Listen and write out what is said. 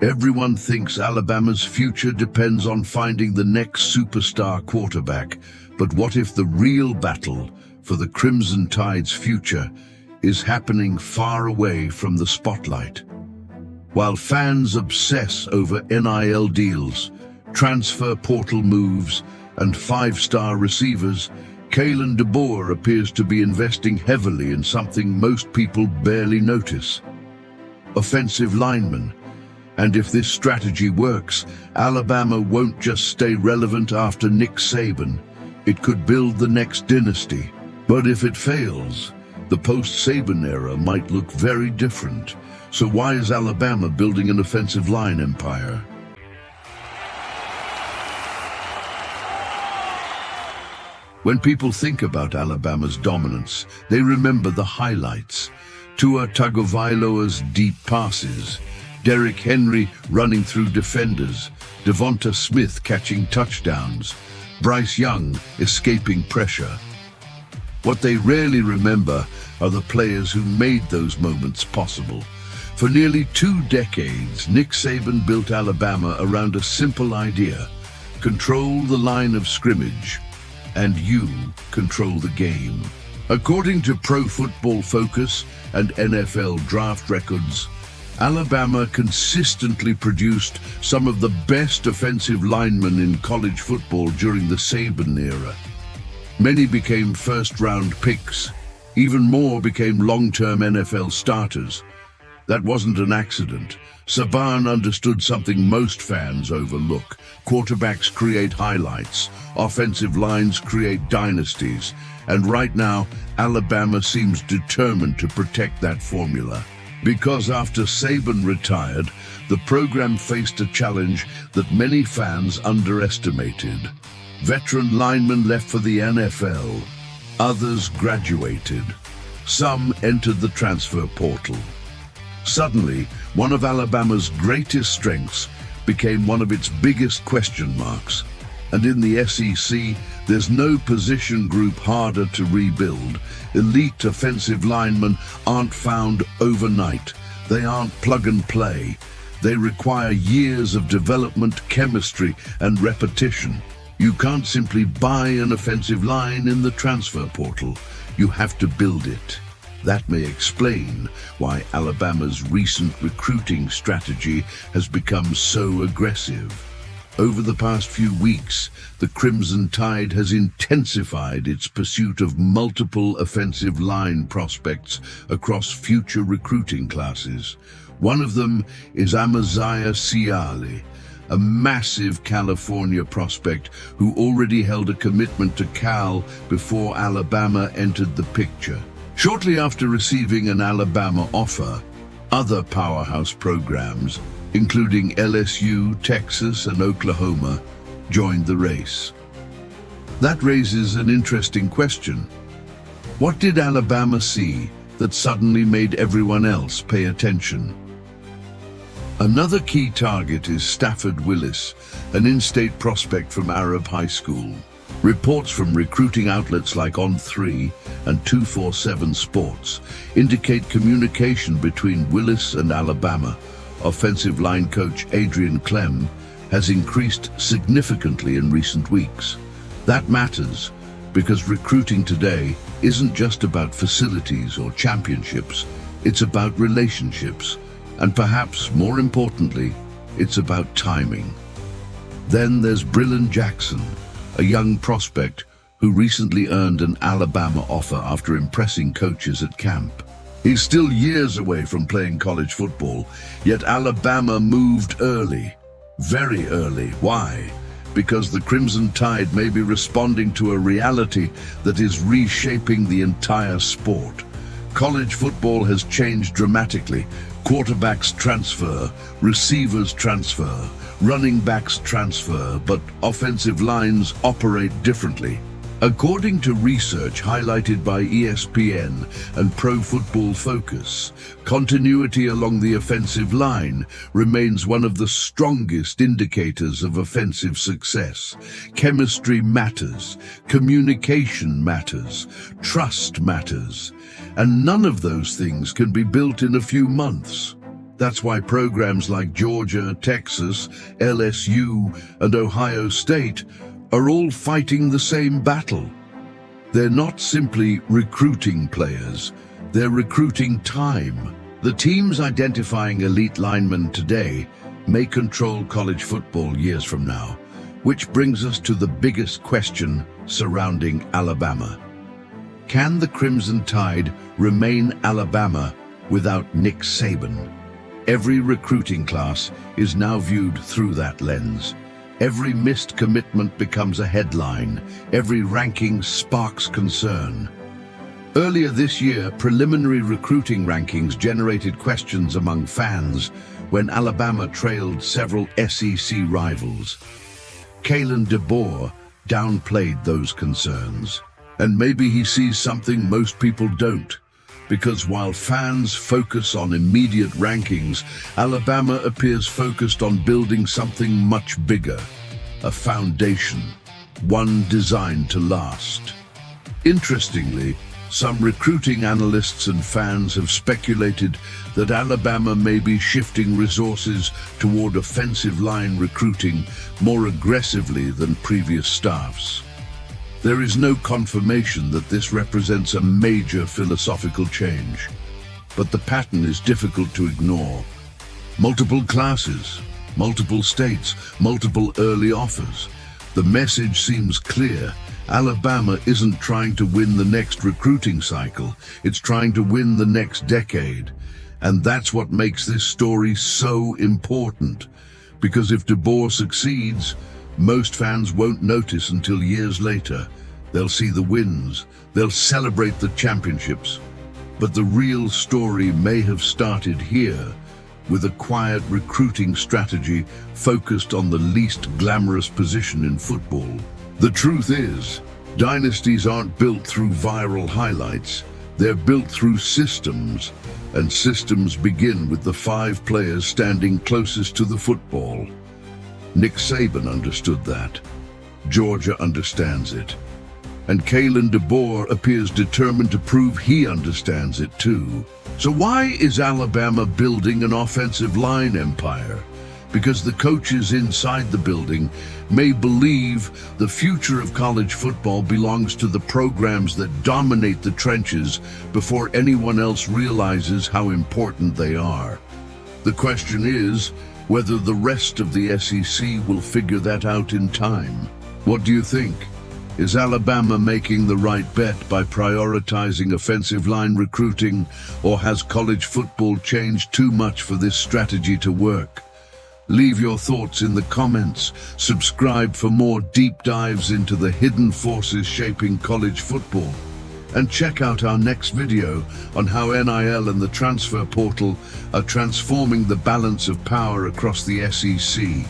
Everyone thinks Alabama's future depends on finding the next superstar quarterback, but what if the real battle for the Crimson Tide's future is happening far away from the spotlight? While fans obsess over NIL deals, transfer portal moves, and five-star receivers, Kalen DeBoer appears to be investing heavily in something most people barely notice: offensive linemen. And if this strategy works, Alabama won't just stay relevant after Nick Saban. It could build the next dynasty. But if it fails, the post-Saban era might look very different. So why is Alabama building an offensive line empire? When people think about Alabama's dominance, they remember the highlights: Tua Tagovailoa's deep passes, Derrick Henry running through defenders, Devonta Smith catching touchdowns, Bryce Young escaping pressure. What they rarely remember are the players who made those moments possible. For nearly 2 decades, Nick Saban built Alabama around a simple idea: control the line of scrimmage, and you control the game. According to Pro Football Focus and NFL draft records, Alabama consistently produced some of the best offensive linemen in college football during the Saban era. Many became first-round picks. Even more became long-term NFL starters. That wasn't an accident. Saban understood something most fans overlook: quarterbacks create highlights, offensive lines create dynasties, and right now, Alabama seems determined to protect that formula. Because after Saban retired, the program faced a challenge that many fans underestimated. Veteran linemen left for the NFL. Others graduated. Some entered the transfer portal. Suddenly, one of Alabama's greatest strengths became one of its biggest question marks. And in the SEC, there's no position group harder to rebuild. Elite offensive linemen aren't found overnight. They aren't plug and play. They require years of development, chemistry, and repetition. You can't simply buy an offensive line in the transfer portal. You have to build it. That may explain why Alabama's recent recruiting strategy has become so aggressive. Over the past few weeks, the Crimson Tide has intensified its pursuit of multiple offensive line prospects across future recruiting classes. One of them is Amaziah Siale, a massive California prospect who already held a commitment to Cal before Alabama entered the picture. Shortly after receiving an Alabama offer, other powerhouse programs, including LSU, Texas, and Oklahoma, joined the race. That raises an interesting question. What did Alabama see that suddenly made everyone else pay attention? Another key target is Stafford Willis, an in-state prospect from Arab High School. Reports from recruiting outlets like On3 and 247 Sports indicate communication between Willis and Alabama. Offensive line coach Adrian Clem has increased significantly in recent weeks. That matters because recruiting today isn't just about facilities or championships. It's about relationships, and perhaps more importantly, it's about timing. Then there's Brilan Jackson, a young prospect who recently earned an Alabama offer after impressing coaches at camp. He's still years away from playing college football, yet Alabama moved early, very early. Why? Because the Crimson Tide may be responding to a reality that is reshaping the entire sport. College football has changed dramatically. Quarterbacks transfer, receivers transfer, running backs transfer, but offensive lines operate differently. According to research highlighted by ESPN and Pro Football Focus, continuity along the offensive line remains one of the strongest indicators of offensive success. Chemistry matters, communication matters, trust matters, and none of those things can be built in a few months. That's why programs like Georgia, Texas, LSU, and Ohio State are all fighting the same battle. They're not simply recruiting players, they're recruiting time. The teams identifying elite linemen today may control college football years from now, which brings us to the biggest question surrounding Alabama. Can the Crimson Tide remain Alabama without Nick Saban? Every recruiting class is now viewed through that lens. Every missed commitment becomes a headline. Every ranking sparks concern. Earlier this year, preliminary recruiting rankings generated questions among fans when Alabama trailed several SEC rivals. Kalen DeBoer downplayed those concerns. And maybe he sees something most people don't. Because while fans focus on immediate rankings, Alabama appears focused on building something much bigger, a foundation, one designed to last. Interestingly, some recruiting analysts and fans have speculated that Alabama may be shifting resources toward offensive line recruiting more aggressively than previous staffs. There is no confirmation that this represents a major philosophical change, but the pattern is difficult to ignore. Multiple classes, multiple states, multiple early offers. The message seems clear. Alabama isn't trying to win the next recruiting cycle, it's trying to win the next decade. And that's what makes this story so important. Because if DeBoer succeeds, most fans won't notice until years later. They'll see the wins, they'll celebrate the championships. But the real story may have started here, with a quiet recruiting strategy focused on the least glamorous position in football. The truth is, dynasties aren't built through viral highlights, they're built through systems, and systems begin with the 5 players standing closest to the football. Nick Saban understood that. Georgia understands it. And Kalen DeBoer appears determined to prove he understands it too. So why is Alabama building an offensive line empire? Because the coaches inside the building may believe the future of college football belongs to the programs that dominate the trenches before anyone else realizes how important they are. The question is whether the rest of the SEC will figure that out in time. What do you think? Is Alabama making the right bet by prioritizing offensive line recruiting, or has college football changed too much for this strategy to work? Leave your thoughts in the comments. Subscribe for more deep dives into the hidden forces shaping college football. And check out our next video on how NIL and the transfer portal are transforming the balance of power across the SEC.